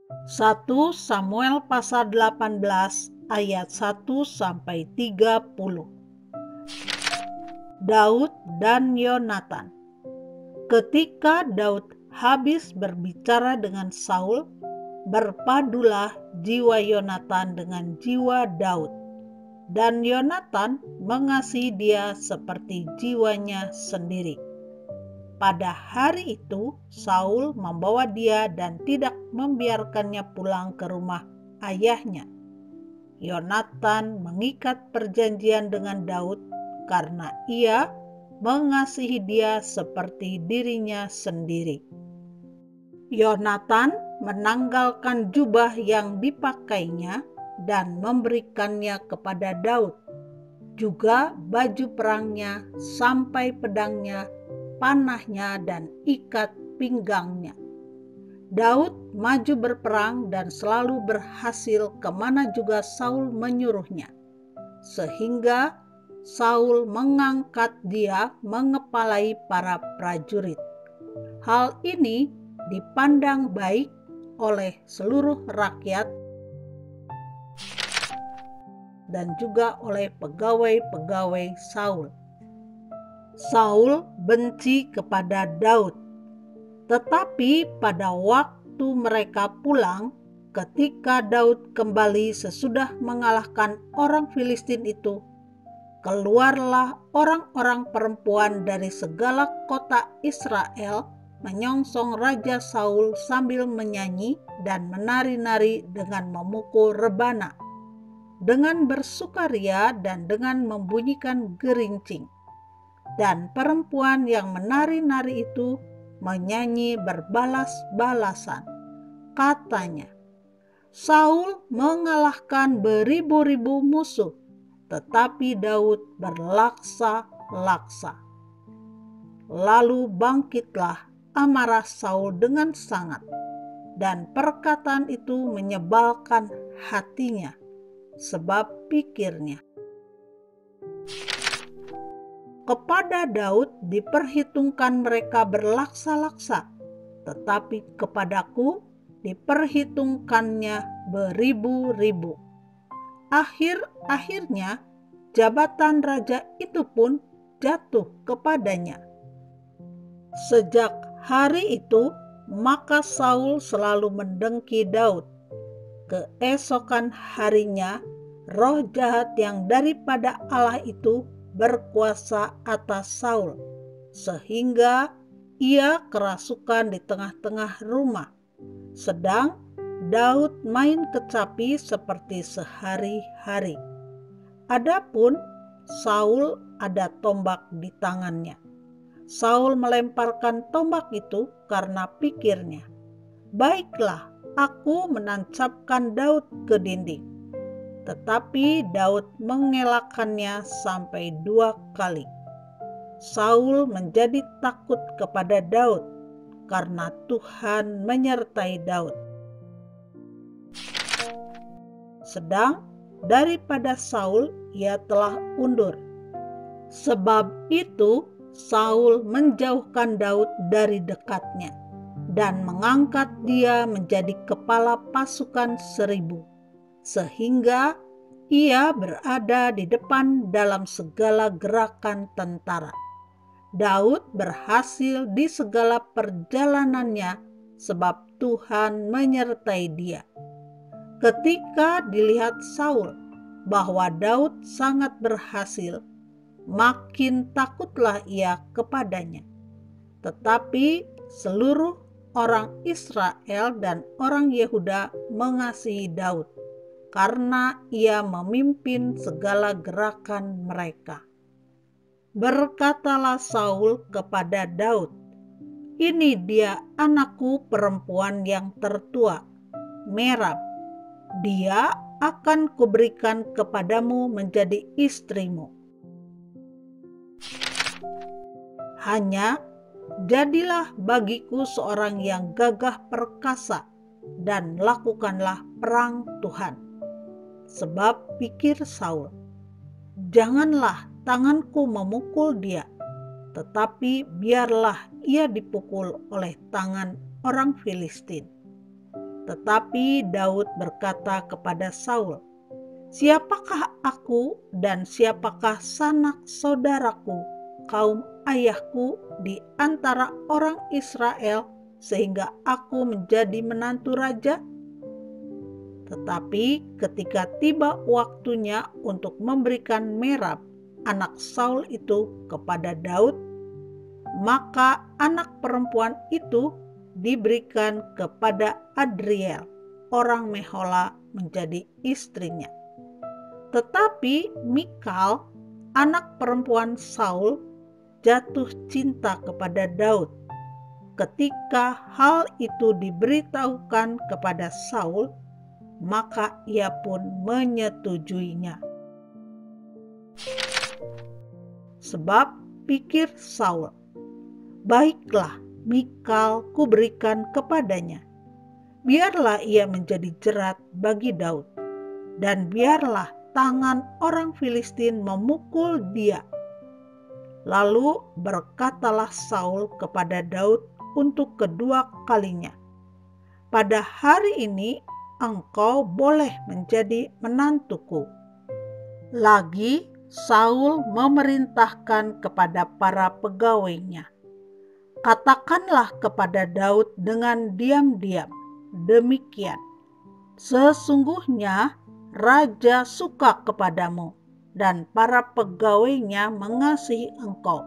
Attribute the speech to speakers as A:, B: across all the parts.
A: 1 Samuel pasal 18 ayat 1 sampai 30. Daud dan Yonatan. Ketika Daud habis berbicara dengan Saul, berpadulah jiwa Yonatan dengan jiwa Daud, dan Yonatan mengasihi dia seperti jiwanya sendiri. Pada hari itu, Saul membawa dia dan tidak membiarkannya pulang ke rumah ayahnya. Yonatan mengikat perjanjian dengan Daud karena ia mengasihi dia seperti dirinya sendiri. Yonatan menanggalkan jubah yang dipakainya dan memberikannya kepada Daud, juga baju perangnya sampai pedangnya, panahnya, dan ikat pinggangnya. Daud maju berperang dan selalu berhasil kemana juga Saul menyuruhnya, sehingga Saul mengangkat dia mengepalai para prajurit. Hal ini dipandang baik oleh seluruh rakyat dan juga oleh pegawai-pegawai Saul. Saul benci kepada Daud, tetapi pada waktu mereka pulang, ketika Daud kembali sesudah mengalahkan orang Filistin itu, keluarlah orang-orang perempuan dari segala kota Israel menyongsong Raja Saul sambil menyanyi dan menari-nari dengan memukul rebana, dengan bersukaria dan dengan membunyikan gerincing. Dan perempuan yang menari-nari itu menyanyi berbalas-balasan. Katanya, Saul mengalahkan beribu-ribu musuh, tetapi Daud berlaksa-laksa. Lalu bangkitlah amarah Saul dengan sangat, dan perkataan itu menyebalkan hatinya, sebab pikirnya, kepada Daud diperhitungkan mereka berlaksa-laksa, tetapi kepadaku diperhitungkannya beribu-ribu. Akhir-akhirnya jabatan raja itu pun jatuh kepadanya. Sejak hari itu, maka Saul selalu mendengki Daud. Keesokan harinya, roh jahat yang daripada Allah itu berkuasa atas Saul, sehingga ia kerasukan di tengah-tengah rumah. Sedang Daud main kecapi seperti sehari-hari. Adapun Saul ada tombak di tangannya. Saul melemparkan tombak itu karena pikirnya, baiklah, aku menancapkan Daud ke dinding. Tetapi Daud mengelakkannya sampai 2 kali. Saul menjadi takut kepada Daud karena Tuhan menyertai Daud. Sedang daripada Saul ia telah undur. Sebab itu Saul menjauhkan Daud dari dekatnya dan mengangkat dia menjadi kepala pasukan 1000, sehingga ia berada di depan dalam segala gerakan tentara. Daud berhasil di segala perjalanannya sebab Tuhan menyertai dia. Ketika dilihat Saul bahwa Daud sangat berhasil, makin takutlah ia kepadanya. Tetapi seluruh orang Israel dan orang Yehuda mengasihi Daud karena ia memimpin segala gerakan mereka. Berkatalah Saul kepada Daud, ini dia anakku perempuan yang tertua, Merab. Dia akan kuberikan kepadamu menjadi istrimu. Hanya jadilah bagiku seorang yang gagah perkasa dan lakukanlah perang Tuhan. Sebab pikir Saul, janganlah tanganku memukul dia, tetapi biarlah ia dipukul oleh tangan orang Filistin. Tetapi Daud berkata kepada Saul, "Siapakah aku dan siapakah sanak saudaraku, kaum ayahku di antara orang Israel, sehingga aku menjadi menantu raja?" Tetapi ketika tiba waktunya untuk memberikan Merab, anak Saul itu, kepada Daud, maka anak perempuan itu diberikan kepada Adriel, orang Mehola, menjadi istrinya. Tetapi Mikal, anak perempuan Saul, jatuh cinta kepada Daud. Ketika hal itu diberitahukan kepada Saul, maka ia pun menyetujuinya. Sebab pikir Saul, "Baiklah, Mikal kuberikan kepadanya. Biarlah ia menjadi jerat bagi Daud, dan biarlah tangan orang Filistin memukul dia." Lalu berkatalah Saul kepada Daud untuk kedua kalinya, "Pada hari ini engkau boleh menjadi menantuku." Lagi Saul memerintahkan kepada para pegawainya, "Katakanlah kepada Daud dengan diam-diam demikian, sesungguhnya raja suka kepadamu dan para pegawainya mengasihi engkau.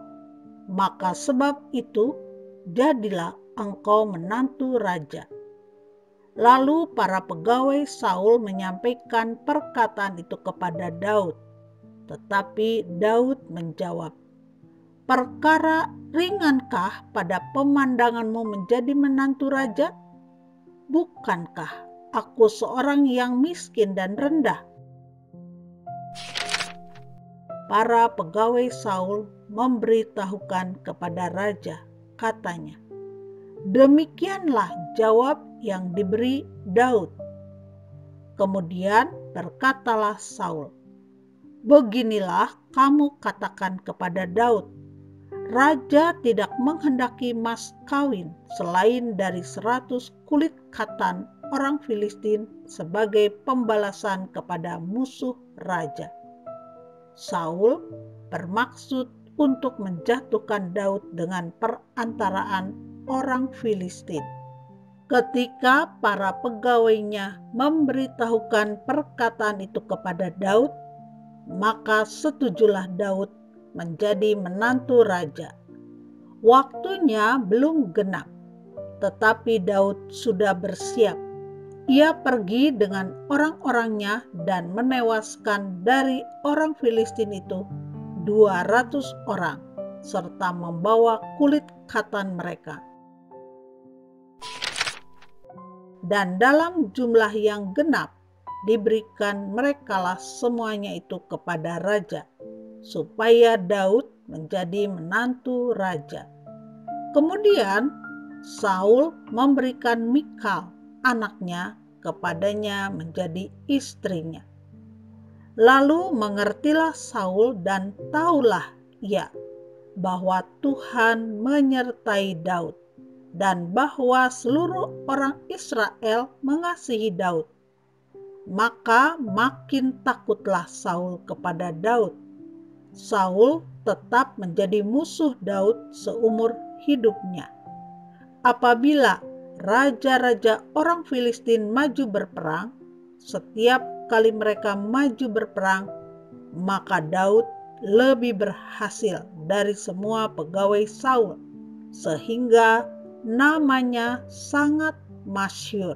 A: Maka sebab itu jadilah engkau menantu raja." Lalu para pegawai Saul menyampaikan perkataan itu kepada Daud. Tetapi Daud menjawab, "Perkara ringankah pada pemandanganmu menjadi menantu raja? Bukankah aku seorang yang miskin dan rendah?" Para pegawai Saul memberitahukan kepada raja, katanya, "Demikianlah jawab yang diberi Daud." Kemudian berkatalah Saul, "Beginilah kamu katakan kepada Daud, raja tidak menghendaki mas kawin selain dari 100 kulit katan orang Filistin sebagai pembalasan kepada musuh raja." Saul bermaksud untuk menjatuhkan Daud dengan perantaraan orang Filistin. Ketika para pegawainya memberitahukan perkataan itu kepada Daud, maka setujulah Daud menjadi menantu raja. Waktunya belum genap, tetapi Daud sudah bersiap. Ia pergi dengan orang-orangnya dan menewaskan dari orang Filistin itu 200 orang, serta membawa kulit katan mereka. Dan dalam jumlah yang genap diberikan merekalah semuanya itu kepada raja, supaya Daud menjadi menantu raja. Kemudian Saul memberikan Mikal, anaknya, kepadanya menjadi istrinya. Lalu mengertilah Saul dan tahulah ia bahwa Tuhan menyertai Daud, dan bahwa seluruh orang Israel mengasihi Daud. Maka makin takutlah Saul kepada Daud. Saul tetap menjadi musuh Daud seumur hidupnya. Apabila raja-raja orang Filistin maju berperang, setiap kali mereka maju berperang, maka Daud lebih berhasil dari semua pegawai Saul, sehingga namanya sangat masyhur.